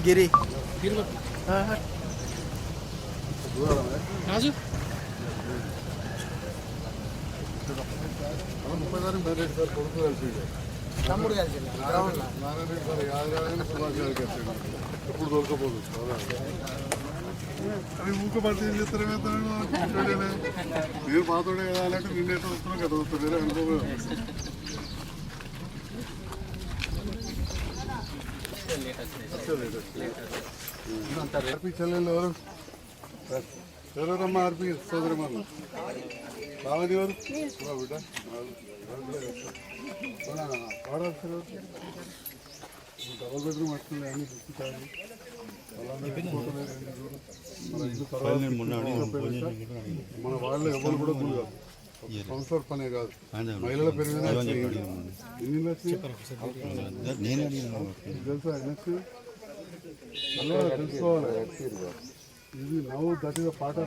గిరి రాజు 30 తారీఖు బయట సార్ కొడుకు కలిసి తమ్ముడు కలిసి నారాయణ సార్ యాదగానే సుభాష్ గారికి వచ్చాడు ఎప్పుడు దొరకపోదు అవి ఊక పడితే ఏం చేస్తారు నేను పాతోడే కదా అంటే నిన్నేటో వస్తున్నాం కదా వస్తుంది వేరే అనుకోలేదు ఆర్పి చెల్లెళ్ళు ఎవరమ్మా ఆర్పి సోదరమ్మ బావది ఎవరు బిడ్డ వాడాల్సిన డబల్ బెడ్రూమ్ వస్తుంది అన్ని చూపించాలి మన వాళ్ళు ఎవరు కూడా గురి కాదు సంవత్సరాల పనే కాదు మహిళల పెరిగిన తెలుసా తెలుసుకోవాలి ఇది నవ్వు గట్టిగా పాట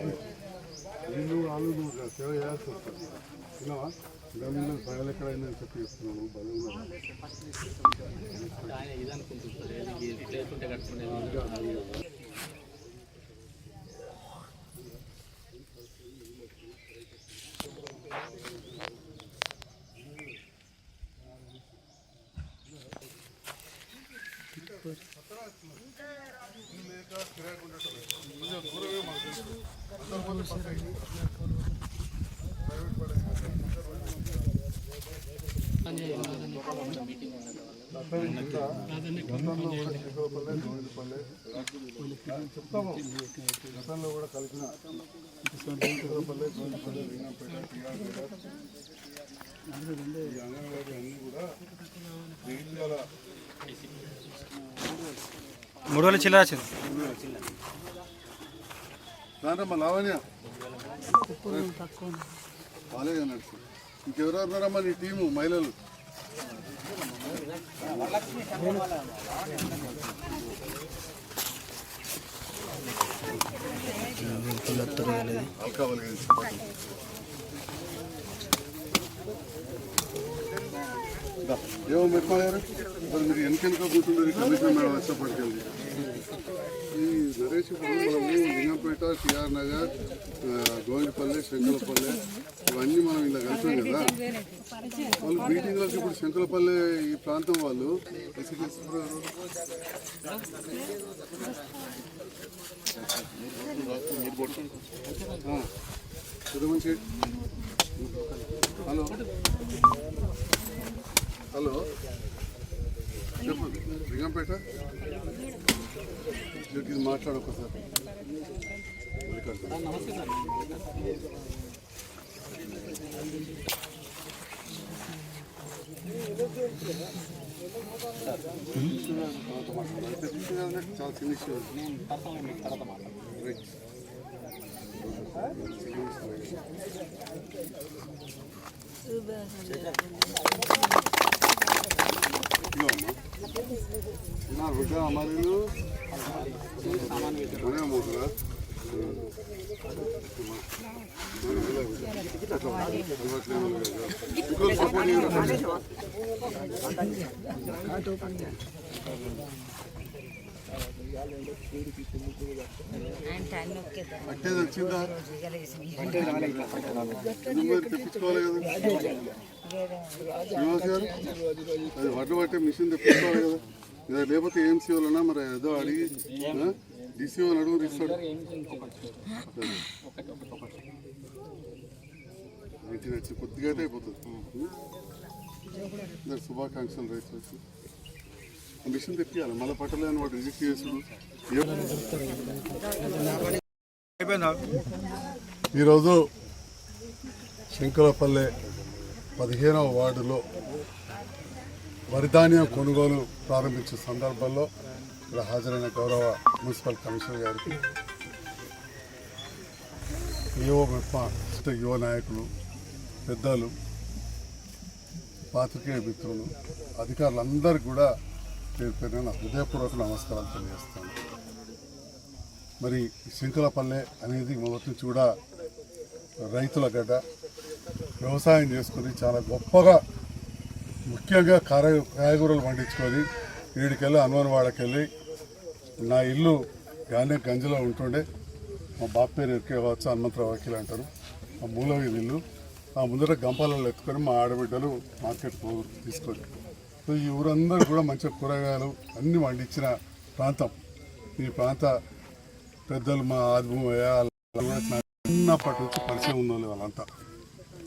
వీళ్ళు వాళ్ళు నువ్వు సేవ చేయాల్సి వస్తుంది విన్నావా గ్రామీణ ప్రజలు ఎక్కడైందని చెప్పి ఇస్తున్నాను చెప్తాము గతంలో కూడా కలిపిన అంగన్వాడీ అన్నీ కూడా మూడు చిల్లర దాంట్లో లావణ్య కాలేజ్ అన్నట్టు ఇంకెవరెవరున్నారమ్మా నీ టీము మహిళలు ఏమో మెట్మాయారు మరి మీరు వెనకెనక కూర్చుంటారు కమిషన్ మేడం వచ్చేప్పటికెళ్ళి ఈ నరేష్ మనము లింగంపేట టిఆర్ నగర్ గోవిందపల్లె శంకరపల్లె ఇవన్నీ మనం ఇలా కలిసాం కదా వాళ్ళు మీటింగ్లకి ఇప్పుడు శంకరపల్లె ఈ ప్రాంతం వాళ్ళు మంచి హలో హలో చెప్పండి లింగంపేట ఇది మాట్లాడొకసారి చాలా చిన్న నా బిడ్డ అమ్మాయిలు మనే అమ్ముతున్నా అట్టేది వచ్చిందా తెప్పించుకోవాలి కదా శ్రీనివాస్ గారు అది వడ్డు పట్టే మిషన్ తెప్పించుకోవాలి కదా లేదా లేకపోతే ఏఎంసీఓలన్నా మరి ఏదో అడిగి డిసిఓని అడుగు ఇస్తాడు వచ్చి కొద్దిగా అయితే అయిపోతుంది శుభాకాంక్షలు రైతు వచ్చి మిషన్ తెప్పియాలి మళ్ళీ పట్టలేని వాడు రిజెక్ట్ చేసుడు. ఈరోజు శంకరపల్లె 15వ వార్డులో వరిధాన్యం కొనుగోలు ప్రారంభించే సందర్భంలో ఇక్కడ హాజరైన గౌరవ మున్సిపల్ కమిషనర్ గారికి యువ మెప్మా యువ నాయకులు పెద్దలు పాత్రికేయ మిత్రులు అధికారులందరికీ కూడా పేరు పేరున హృదయపూర్వక నమస్కారాలు తెలియజేస్తాను. మరి శంకరపల్లె అనేది మొదటి నుంచి కూడా రైతుల గడ్డ, వ్యవసాయం చేసుకొని చాలా గొప్పగా ముఖ్యంగా కాయగూరలు పండించుకొని వీడికెళ్ళి హనుమాన్వాడకి వెళ్ళి నా ఇల్లు గానే గంజిలో ఉంటుండే, మా బాప్ పేరు ఎరికే కావచ్చు, హనుమంతరావు వకీల్ అంటారు. ఆ మూలవి ఇల్లు ఆ ముందర గంపాలలో ఎత్తుకొని మా ఆడబిడ్డలు మార్కెట్ తీసుకొని, సో ఈ ఊరందరూ కూడా మంచిగా కూరగాయలు అన్నీ వండించిన ప్రాంతం. ఈ ప్రాంత పెద్దలు మా ఆదిభూమయ్య చిన్నప్పటి నుంచి పరిచయం ఉన్న వాళ్ళంతా.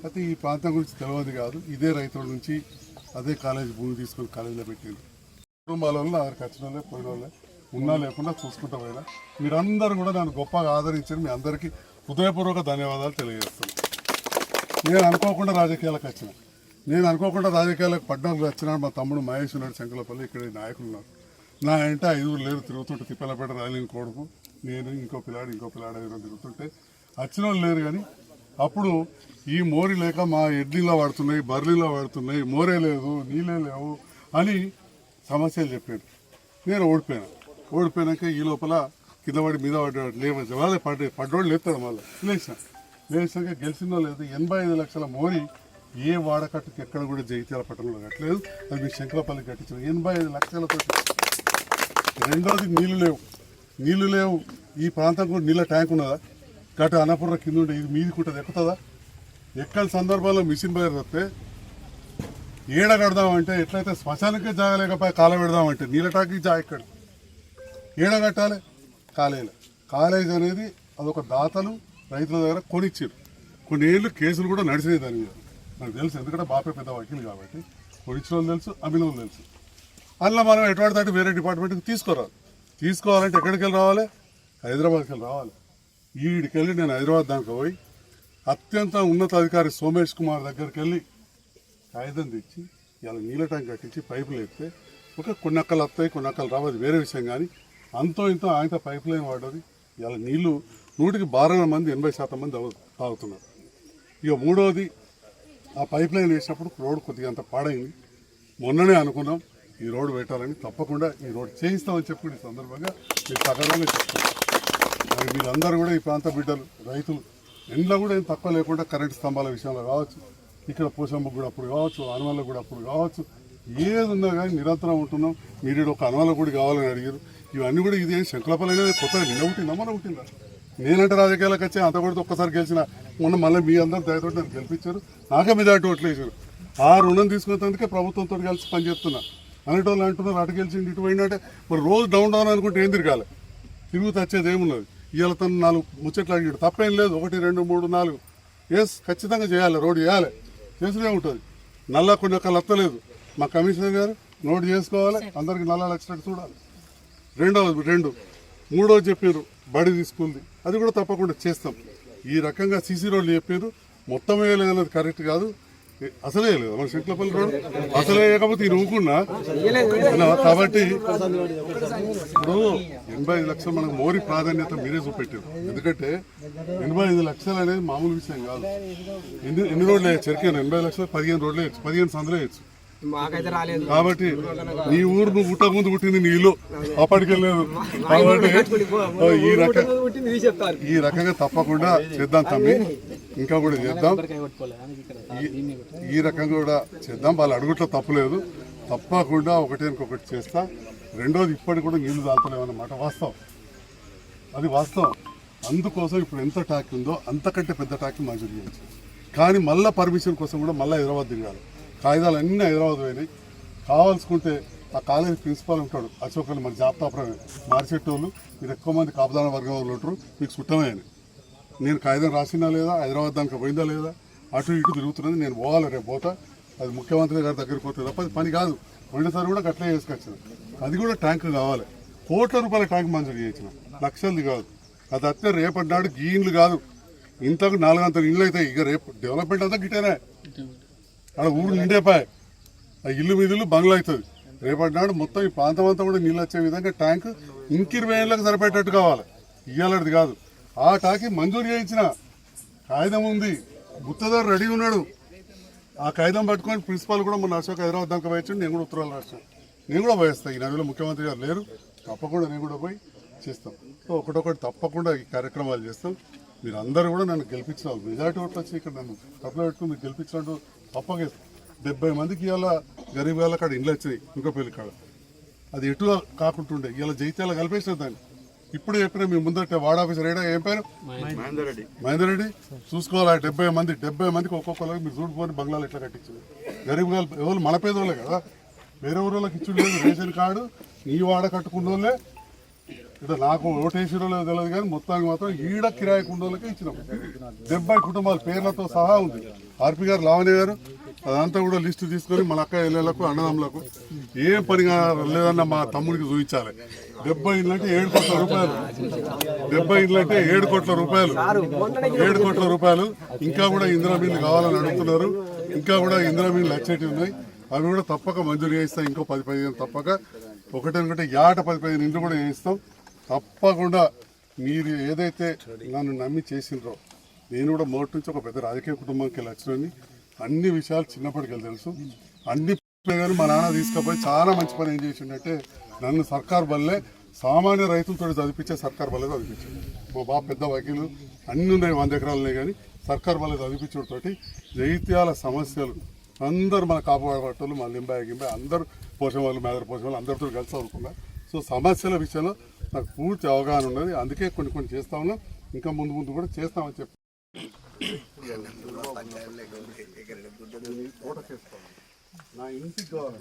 అయితే ఈ ప్రాంతం గురించి తెలియదు కాదు, ఇదే రైతుల నుంచి అదే కాలేజీ భూమి తీసుకొని కాలేజీలో పెట్టింది. కుటుంబాల వల్ల నాకు వచ్చిన వాళ్ళే పోయిన వాళ్ళే ఉన్నా లేకుండా చూసుకుంటా పోయినా. మీరందరూ కూడా నన్ను గొప్పగా ఆదరించారు. మీ అందరికీ హృదయపూర్వక ధన్యవాదాలు తెలియజేస్తున్నాను. నేను అనుకోకుండా రాజకీయాలకు వచ్చిన, నేను అనుకోకుండా రాజకీయాలకు 14 వచ్చినాడు. మా తమ్ముడు మహేష్ ఉన్నాడు శంకలపల్లి, ఇక్కడ నాయకులు ఉన్నారు. నా ఇంట 5 లేరు తిరుగుతుంటే తిప్పలపేట రాయలేని కొడుకు, నేను ఇంకో పిల్లాడు 5 తిరుగుతుంటే వచ్చిన వాళ్ళు లేరు. కానీ అప్పుడు ఈ మోరి లేక మా ఎడ్లీలో వాడుతున్నాయి, బర్లీలో వాడుతున్నాయి, మోరే లేదు, నీళ్ళే లేవు అని సమస్యలు చెప్పారు. నేను ఓడిపోయాక ఈ లోపల కింద పడి మీద పడ్డాడు, వాళ్ళే పడ్డోడు లేస్తాడు. మళ్ళీ లేచాక గెలిచిందో లేదు 85 లక్షల మోరి ఏ వాడకట్టుకు ఎక్కడ కూడా జగిత్యాల పట్టణంలో కట్టలేదు. అది మీ శంకరపల్లి కట్టించారు 85 లక్షలతో. రెండోది నీళ్లు లేవు. ఈ ప్రాంతం కూడా నీళ్ళ ట్యాంక్ ఉన్నదా? గట్టు అన్నపూర్ణ కింద ఉంటే ఇది మీదికి ఉంటుంది, ఎక్కుతుందా? ఎక్కని సందర్భాల్లో మిషన్ బయలు వస్తే ఏడ కడదామంటే ఎట్లయితే శ్మశానికే జాగలేకపోయి కాల పెడదామంటే నీళ్ళ ట్యాంక్కి ఎక్కడ ఏడ కట్టాలి? కాలేజ్ అనేది అదొక దాతలు రైతుల దగ్గర కొనిచ్చారు. కొన్ని ఏళ్ళు కేసులు కూడా నడిచినాయి దాని మీద నాకు తెలుసు, ఎందుకంటే బాపే పెద్ద వకీలు కాబట్టి. కొనిచ్చిన వాళ్ళు తెలుసు, అమ్మిన వాళ్ళు తెలుసు. అందులో మనం ఎటువంటి వేరే డిపార్ట్మెంట్కి తీసుకోవాలంటే ఎక్కడికి వెళ్ళి రావాలి? హైదరాబాద్కి వెళ్ళి రావాలి. వీడికెళ్ళి నేను హైదరాబాద్ దానికి పోయి అత్యంత ఉన్నత అధికారి సోమేష్ కుమార్ దగ్గరికి వెళ్ళి కాగితం తెచ్చి ఇలా నీళ్ళ ట్యాంక్ కట్టించి పైపులు ఎత్తే కొన్ని అక్కలు వస్తాయి, కొన్ని అక్కలు రావాలి, వేరే విషయం. కానీ అంతో ఇంతో ఆయన పైప్ లైన్ వాడేది. ఇలా నీళ్లు 100కి 12 మంది 80% మంది తాగుతున్నారు. ఇక మూడవది, ఆ పైప్ లైన్ వేసినప్పుడు రోడ్డు కొద్దిగా అంత పాడైంది. మొన్ననే అనుకున్నాం ఈ రోడ్డు పెట్టాలని, తప్పకుండా ఈ రోడ్డు చేయిస్తామని చెప్పి ఈ సందర్భంగా మీరు సగర్వంగా చెప్తాను. మరి మీరందరూ కూడా ఈ ప్రాంత బిడ్డలు, రైతులు, ఎండ్లో కూడా ఏం తక్కువ లేకుండా కరెంటు స్తంభాల విషయంలో కావచ్చు, ఇక్కడ పోషమ్మ కూడా అప్పుడు కావచ్చు, హనుమల్ల కూడా అప్పుడు కావచ్చు, ఏది ఉన్నా కానీ నిరంతరం ఉంటున్నాం. మీరు ఒక హనుమల్ల గుడి కావాలని అడిగారు. ఇవన్నీ కూడా ఇదే శంకలపల్లి అనేది కొత్తగా నిన్న ఉంటుందా మన ఉంటుందా? నేనంటే రాజకీయాలకు వచ్చి అంత కూడా ఒక్కసారి గెలిచిన, మొన్న మళ్ళీ మీ అందరూ దయతో నన్ను గెలిపించారు, నాకే మెజార్టీ ఓట్లు వేసారు. ఆ రుణం తీసుకున్నందుకే ప్రభుత్వంతో కలిసి పనిచేస్తున్నా. అనేటోళ్ళు అంటున్నారు అటు గెలిచింది ఇటు పోయిందంటే మరి రోజు డౌన్ అనుకుంటే ఏం తిరగాలి? తిరుగుతూ వచ్చేది ఏమున్నది? ఇవాళ తను 4 ముచ్చట్లు అడిగాడు, తప్పేం లేదు. 1 2 3 4 ఎస్ ఖచ్చితంగా చేయాలి, రోడ్డు చేయాలి, చేసుకునే ఉంటుంది. నల్లా కొన్ని ఒక్కళ్ళు వస్తలేదు, మా కమిషనర్ గారు నోట్ చేసుకోవాలి, అందరికి నల్లాలు వచ్చినట్టు చూడాలి. మూడోది చెప్పారు బడి తీసుకుంది, అది కూడా తప్పకుండా చేస్తాం. ఈ రకంగా సీసీ రోడ్లు చెప్పారు, మొత్తం వేయలేదన్నది కరెక్ట్ కాదు, అసలే లేదు మన శంకలపల్లి రోడ్ అసలే వేయకపోతే ఇది ఊకున్నా. కాబట్టి ఇప్పుడు 85 లక్షలు మనకు మోరీ ప్రాధాన్యత మీరే చూపెట్టారు. ఎందుకంటే 85 లక్షలు అనేది మామూలు విషయం కాదు. ఎన్ని రోడ్లు వేయచ్చు? ఎరికాను 80 లక్షలు 15 రోడ్లు వేయచ్చు, 15 సందులు వేయచ్చు. కాబట్టి నీ ఊరు నువ్వు పుట్టక ముందు పుట్టింది నీ ఇల్లు, అప్పటికెళ్ళలేదు. కాబట్టి ఈ రకంగా తప్పకుండా చేద్దాం తమ్మి, ఇంకా కూడా చేద్దాం. ఈ రకంగా కూడా చేద్దాం. వాళ్ళ అడుగుట్లో తప్పులేదు, తప్పకుండా ఒకటి చేస్తా. రెండోది ఇప్పటికి కూడా నీళ్లు తాగుతలేమన్నమాట వాస్తవం, అది వాస్తవం. అందుకోసం ఇప్పుడు ఎంత టాక్ ఉందో అంతకంటే పెద్ద టాక్ మంజూరు చేయొచ్చు. కానీ మళ్ళీ పర్మిషన్ కోసం కూడా మళ్ళీ హైదరాబాద్ తిరగాలి. కాగితాలు అన్నీ హైదరాబాద్ పోయినాయి. కావాల్సుకుంటే ఆ కాలేజీ ప్రిన్సిపాల్ ఉంటాడు అశోకలు, మన జాబితాపురమే మార్చెట్టోళ్ళు, మీరు ఎక్కువ మంది కాపుదాన వర్గం వాళ్ళు ఉంటారు, మీకు చుట్టమే అని. నేను కాగితం రాసినా లేదా, హైదరాబాద్ దానికి పోయిందా లేదా, అటు ఇటు తిరుగుతున్నది. నేను పోవాలి, రేపు పోతా. అది ముఖ్యమంత్రి గారి దగ్గరికి పోతుంది తప్ప అది పని కాదు. పోయినసారి కూడా గట్లే చేసుకొచ్చిన, అది కూడా ట్యాంక్ కావాలి. కోట్ల రూపాయల ట్యాంక్ మంజూరు చేయించిన, లక్షలది కాదు. అది అత్తే రేపటి నాడు గీన్లు కాదు, ఇంతకు 400 ఇళ్ళు అవుతాయి. ఇక రేపు డెవలప్మెంట్ అంతా గిట్టేనే, అక్కడ ఊరు నిండేపాయి, ఆ ఇల్లు మీదిల్లు బంగ్లా అవుతుంది. రేపటి నాడు మొత్తం ఈ ప్రాంతం అంతా కూడా నీళ్ళు వచ్చే విధంగా ట్యాంక్ 20 ఏళ్ళకి సరిపోయేటట్టు కావాలి, ఇయ్యాలది కాదు. ఆ ట్యాంక్ మంజూరు చేయించిన కాగితం ఉంది, గుత్తదారు రెడీ ఉన్నాడు. ఆ కాగితం పట్టుకొని ప్రిన్సిపాల్ కూడా మొన్న అశోక్ హైదరాబాద్ దాకా పోయించండి, నేను కూడా ఉత్తరాలు రాశాను, నేను కూడా పోయేస్తాను. ఈ నదిలో ముఖ్యమంత్రి గారు లేరు, తప్పకుండా నేను కూడా పోయి చేస్తాం. సో ఒకటొకటి తప్పకుండా ఈ కార్యక్రమాలు చేస్తాం. మీరు అందరూ కూడా నన్ను గెలిపించిన వాళ్ళు, మెజార్టీ ఓట్లు వచ్చి ఇక్కడ నన్ను తప్పులో పెట్టుకుని మీరు గెలిపించినట్టు తప్పగా 70 మందికి ఇవాళ గరీబ్ వాళ్ళ కాడ ఇండ్లు వచ్చినాయి. ఇంకో పెళ్లి కాడ అది ఎటు కాకుంటుండే ఇలా జైత్యాల కలిపేసిన దాన్ని ఇప్పుడు చెప్పిన మీ ముందట వార్డ్ ఆఫీసర్ ఏడా ఏం పేరు మహేందర్ రెడ్డి చూసుకోవాలి 70 మందికి ఒక్కొక్కరికి మీరు చూడుకొని బంగ్లాలు ఎట్లా కట్టించింది గరీబ్ ఎవరు మన పేదోళ్ళే కదా వేరే ఊళ్ళకి ఇచ్చుడు లేదు రేషన్ కార్డు నీ వాడ కట్టుకున్న వాళ్ళే ఇట్లా నాకు ఓటేసిన లేదో తెలియదు కానీ మొత్తానికి మాత్రం ఈడ కిరాయి కుండోళ్ళకే ఇచ్చినాం 70 కుటుంబాల పేర్లతో సహా ఉంది ఆర్పి గారు లావణ్య గారు అదంతా కూడా లిస్టు తీసుకొని మన అక్క ఎల్లెళ్లకు అన్నదమ్ములకు ఏం పనిగా లేదన్న మా తమ్ముడికి చూపించాలి 70 ఇండ్లు అంటే 7 కోట్ల రూపాయలు 70 ఇండ్లు అంటే 7 కోట్ల రూపాయలు 7 కోట్ల రూపాయలు ఇంకా కూడా ఇందిరా మిల్లు కావాలని అడుగుతున్నారు ఇంకా కూడా ఇందిరా మిల్లు వచ్చేటివి ఉన్నాయి అవి కూడా తప్పక మంజూరు చేయిస్తాం ఇంకో 10-15 తప్పక ఒకటే ఏట 10-15 ఇండ్లు కూడా చేయిస్తాం తప్పకుండా మీరు ఏదైతే నన్ను నమ్మి చేసిండ్రో నేను కూడా మొదటి నుంచి ఒక పెద్ద రాజకీయ కుటుంబానికి వెళ్ళి వచ్చినని అన్ని విషయాలు చిన్నప్పటికెళ్ళి తెలుసు అన్ని కానీ మా నాన్న తీసుకుపోయి చాలా మంచి పని ఏం చేసిండంటే నన్ను సర్కార్ బల్లే సామాన్య రైతులతో చదివించే సర్కార్ బల్లే చదివించింది మా బాబు పెద్ద వకీలు అన్నీ ఉన్నాయి 100 ఎకరాలు ఉన్నాయి కానీ సర్కార్ బల్లే చదివించడంతో జైత్యాల సమస్యలు అందరూ మన కాపాడబట్టలు మా లింబాయి గింబాయి అందరూ పోషణ వాళ్ళు మేదర పోషణ వాళ్ళు అందరితో కలిసి చదువుకున్నారు సో సమస్యల విషయంలో నాకు పూర్తి అవగాహన ఉన్నది అందుకే కొన్ని చేస్తా ఉన్నాం ఇంకా ముందు కూడా చేస్తామని చెప్పి నా ఇంటికి కావాలి